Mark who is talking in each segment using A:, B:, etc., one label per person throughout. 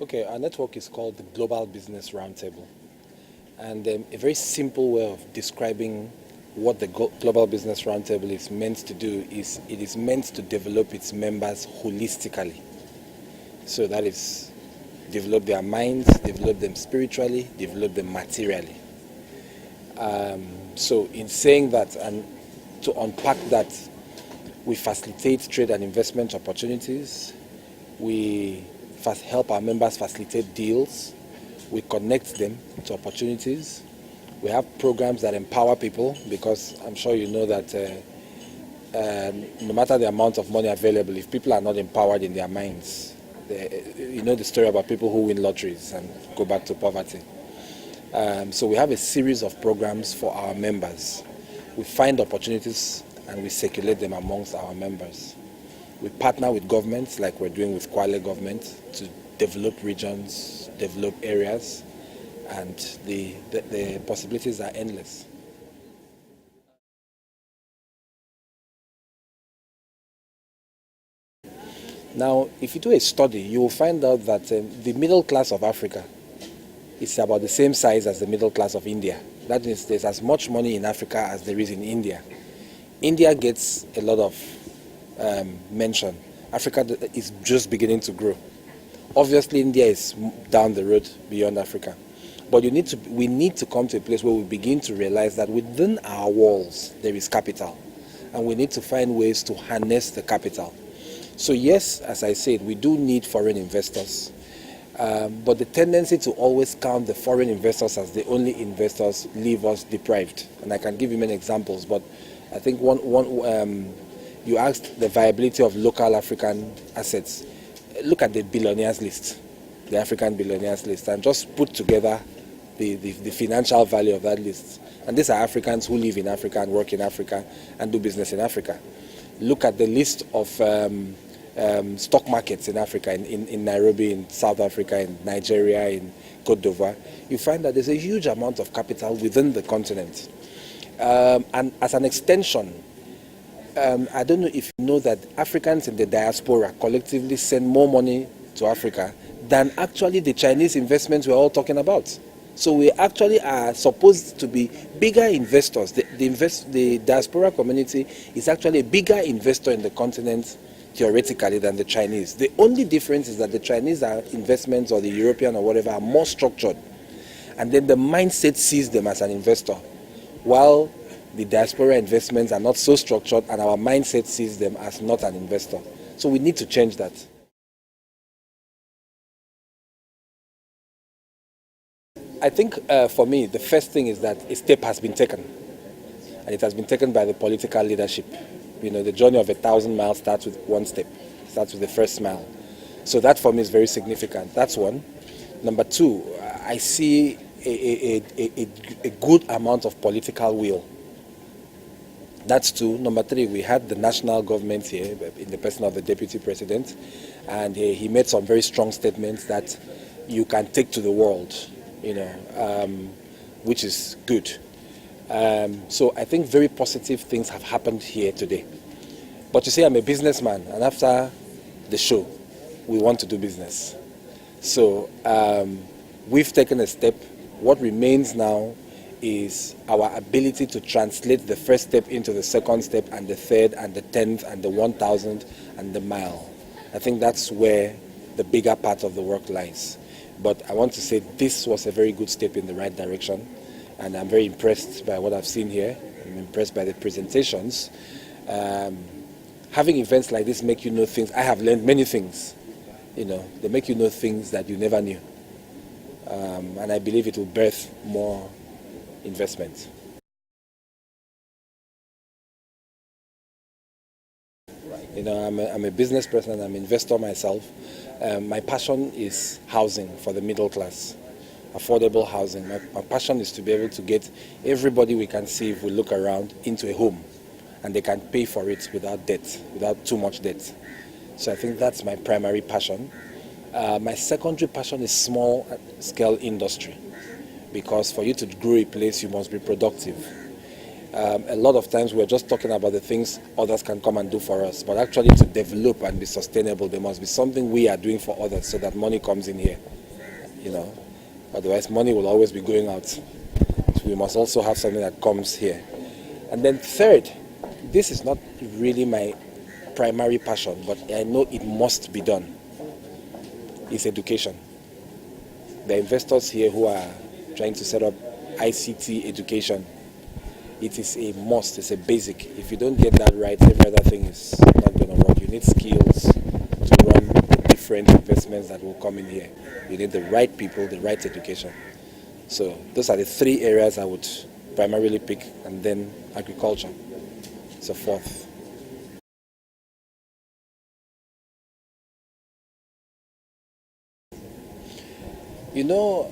A: Okay, our network is called the Global Business Roundtable. And a very simple way of describing what the Global Business Roundtable is meant to do is it is meant to develop its members holistically. So that is develop their minds, develop them spiritually, develop them materially. So in saying that and to unpack that, we facilitate trade and investment opportunities. We help our members facilitate deals. We connect them to opportunities. We have programs that empower people because I'm sure you know that no matter the amount of money available, if people are not empowered in their minds, you know the story about people who win lotteries and go back to poverty. So we have a series of programs for our members. We find opportunities and we circulate them amongst our members. We partner with governments like we're doing with Kwale government to develop regions, develop areas, and the possibilities are endless. Now, if you do a study, you will find out that the middle class of Africa is about the same size as the middle class of India. That means there's as much money in Africa as there is in India. India gets a lot of mention. Africa is just beginning to grow. Obviously, India is down the road beyond Africa. But we need to come to a place where we begin to realize that within our walls, there is capital. And we need to find ways to harness the capital. So yes, as I said, we do need foreign investors. But the tendency to always count the foreign investors as the only investors leave us deprived. And I can give you many examples, but I think you asked the viability of local African assets. Look at the billionaires list, the African billionaires list, and just put together the financial value of that list. And these are Africans who live in Africa and work in Africa and do business in Africa. Look at the list of stock markets in Africa, in Nairobi, in South Africa, in Nigeria, in Cote d'Ivoire. You find that there's a huge amount of capital within the continent. And as an extension, I don't know if you know that Africans in the diaspora collectively send more money to Africa than actually the Chinese investments we're all talking about. So we actually are supposed to be bigger investors. The diaspora community is actually a bigger investor in the continent theoretically than the Chinese. The only difference is that the Chinese investments or the European or whatever are more structured. And then the mindset sees them as an investor, while the diaspora investments are not so structured and our mindset sees them as not an investor. So we need to change that. I think for me, the first thing is that a step has been taken. And it has been taken by the political leadership. You know, the journey of 1,000 miles starts with one step, starts with the first mile. So that for me is very significant. That's one. Number two, I see a good amount of political will. That's two. Number three, we had the national government here in the person of the deputy president, and he made some very strong statements that you can take to the world, you know, which is good. So I think very positive things have happened here today. But you see, I'm a businessman, and after the show, we want to do business. So we've taken a step. What remains now is our ability to translate the first step into the second step and the third and the 10th and the 1,000 and the mile. I think that's where the bigger part of the work lies. But I want to say this was a very good step in the right direction, and I'm very impressed by what I've seen here. I'm impressed by the presentations. Having events like this make you know things. I have learned many things. You know, they make you know things that you never knew. And I believe it will birth more investment. You know, I'm a business person, I'm an investor myself. My passion is housing for the middle class, affordable housing. My passion is to be able to get everybody we can see if we look around into a home, and they can pay for it without debt, without too much debt. So I think that's my primary passion. My secondary passion is small scale industry, because for you to grow a place, you must be productive. A lot of times we're just talking about the things others can come and do for us, but actually to develop and be sustainable, there must be something we are doing for others so that money comes in here, you know. Otherwise, money will always be going out. So we must also have something that comes here. And then third, this is not really my primary passion, but I know it must be done, is education. There are investors here who are trying to set up ICT education. It is a must, it's a basic. If you don't get that right, every other thing is not going to work. You need skills to run the different investments that will come in here. You need the right people, the right education. So those are the three areas I would primarily pick, and then agriculture. So fourth. You know,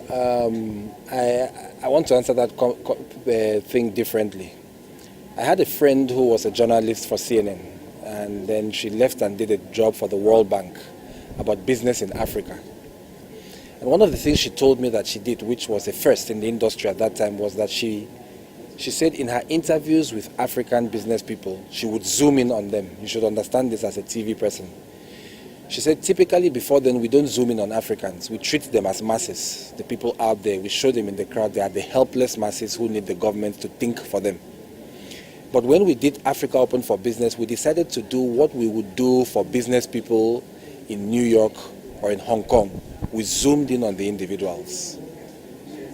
A: I want to answer that thing differently. I had a friend who was a journalist for CNN, and then she left and did a job for the World Bank about business in Africa. And one of the things she told me that she did, which was a first in the industry at that time, was that she said in her interviews with African business people, she would zoom in on them. You should understand this as a TV person. She said, typically before then, we don't zoom in on Africans. We treat them as masses, the people out there. We show them in the crowd they are the helpless masses who need the government to think for them. But when we did Africa Open for Business, we decided to do what we would do for business people in New York or in Hong Kong. We zoomed in on the individuals,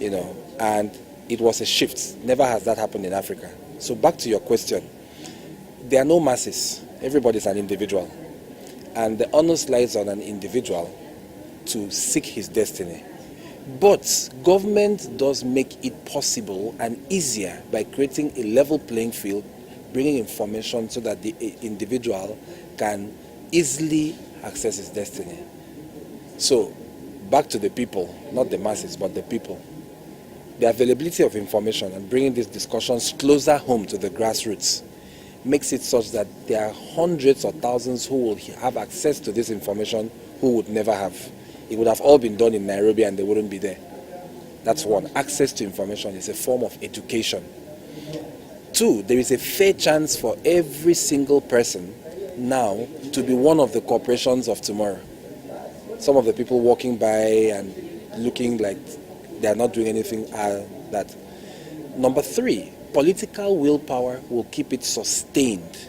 A: you know, and it was a shift. Never has that happened in Africa. So back to your question, there are no masses. Everybody's an individual. And the onus lies on an individual to seek his destiny. But government does make it possible and easier by creating a level playing field, bringing information so that the individual can easily access his destiny. So, back to the people, not the masses, but the people. The availability of information and bringing these discussions closer home to the grassroots makes it such that there are hundreds or thousands who will have access to this information who would never have. It would have all been done in Nairobi and they wouldn't be there. That's one. Access to information is a form of education. Two, there is a fair chance for every single person now to be one of the corporations of tomorrow. Some of the people walking by and looking like they are not doing anything are that. Number three, political willpower will keep it sustained.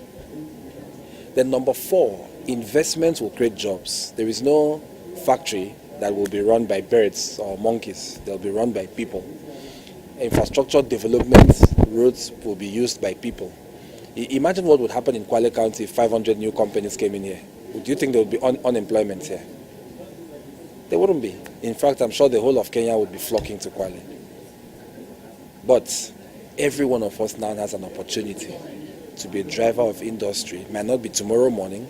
A: Then number four, investments will create jobs. There is no factory that will be run by birds or monkeys. They'll be run by people. Infrastructure development, roads will be used by people. Imagine what would happen in Kwale County if 500 new companies came in here. Do you think there would be unemployment here? There wouldn't be. In fact, I'm sure the whole of Kenya would be flocking to Kwale. But every one of us now has an opportunity to be a driver of industry. It might not be tomorrow morning,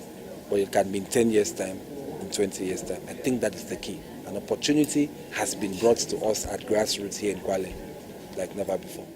A: but it can be in 10 years' time, in 20 years' time. I think that is the key. An opportunity has been brought to us at grassroots here in Kwale like never before.